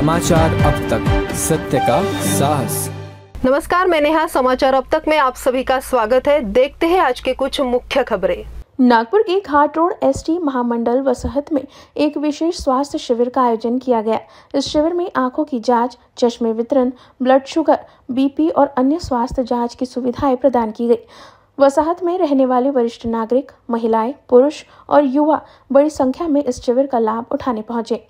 समाचार अब तक, सत्य का साहस। नमस्कार, मैं नेहा। समाचार अब तक में आप सभी का स्वागत है। देखते हैं आज के कुछ मुख्य खबरें। नागपुर के घाट रोड एसटी महामंडल वसाहत में एक विशेष स्वास्थ्य शिविर का आयोजन किया गया। इस शिविर में आंखों की जांच, चश्मे वितरण, ब्लड शुगर, बीपी और अन्य स्वास्थ्य जांच की सुविधाएं प्रदान की गई। वसाहत में रहने वाले वरिष्ठ नागरिक, महिलाएं, पुरुष और युवा बड़ी संख्या में इस शिविर का लाभ उठाने पहुंचे।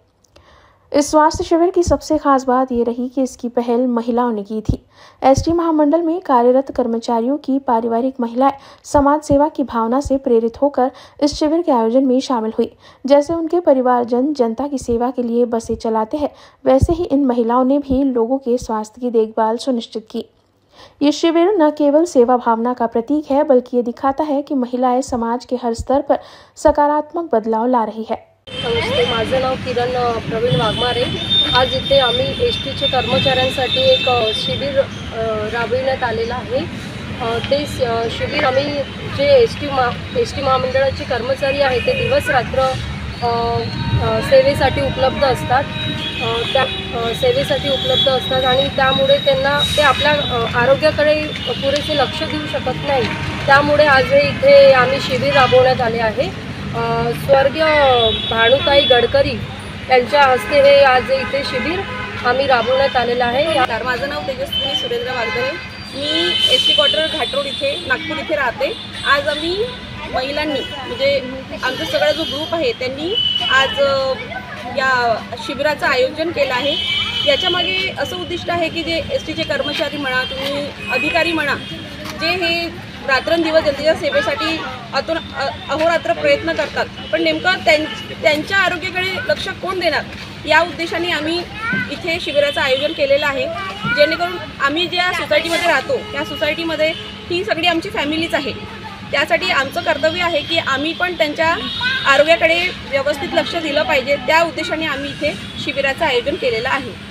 इस स्वास्थ्य शिविर की सबसे खास बात ये रही कि इसकी पहल महिलाओं ने की थी। एसटी महामंडल में कार्यरत कर्मचारियों की पारिवारिक महिलाएं समाज सेवा की भावना से प्रेरित होकर इस शिविर के आयोजन में शामिल हुई। जैसे उनके परिवारजन जनता की सेवा के लिए बसें चलाते हैं, वैसे ही इन महिलाओं ने भी लोगों के स्वास्थ्य की देखभाल सुनिश्चित की। ये शिविर न केवल सेवा भावना का प्रतीक है, बल्कि ये दिखाता है कि महिलाएं समाज के हर स्तर पर सकारात्मक बदलाव ला रही है। नमस्ते, माझं नाव किरण प्रवीण वाघमारे। आज इथे आम्ही एस टीच्या कर्मचाऱ्यांसाठी एक शिबिर राबविण्यात आलेलं आहे। ते शिबिर आम्ही जे एस टी महामंडळाचे कर्मचारी आहेत ते दिवस रात्र सेवेसाठी उपलब्ध असतात। त्या सेवेसाठी उपलब्ध असतात आणि त्यामुळे त्यांना ते आपल्या आरोग्याकडे पुरेसे लक्ष देऊ शकत नाही। त्यामुळे आज इथे आम्ही शिबिर राबवण्यात आले आहे। स्वर्गीय भानुताई गडकरी यांच्या हस्ते हे आज इथे शिबिर आम्ही राबवण्यात आलेलं आहे। माझं नाव तेजस्विनी सुरेंद्र वाघमारे। मी एस टी क्वार्टर घाट रोड इथे नागपूर इथे राहते। आज आम्ही महिलांनी म्हणजे आमचा सगळा जो ग्रुप आहे त्यांनी आज या शिबिराचं आयोजन केलं आहे। याच्यामागे असं उद्दिष्ट आहे की जे एस टीचे कर्मचारी म्हणा, तुम्ही अधिकारी म्हणा, जे हे रात्रंदिवस जनतेच्या सेवेसाठी अहोरात्र प्रयत्न करतात, पण नेमकं त्यांच्या आरोग्याकडे लक्ष कोण देणार या उद्देशाने आम्ही इथे शिबिराचं आयोजन केलेलं आहे। जेणेकरून आम्ही ज्या सोसायटीमध्ये राहतो त्या सोसायटीमध्ये ही सगळी आमची फॅमिलीच आहे। त्यासाठी आमचं कर्तव्य आहे की आम्ही पण त्यांच्या आरोग्याकडे व्यवस्थित लक्ष दिलं पाहिजे। त्या उद्देशाने आम्ही इथे शिबिराचं आयोजन केलेलं आहे।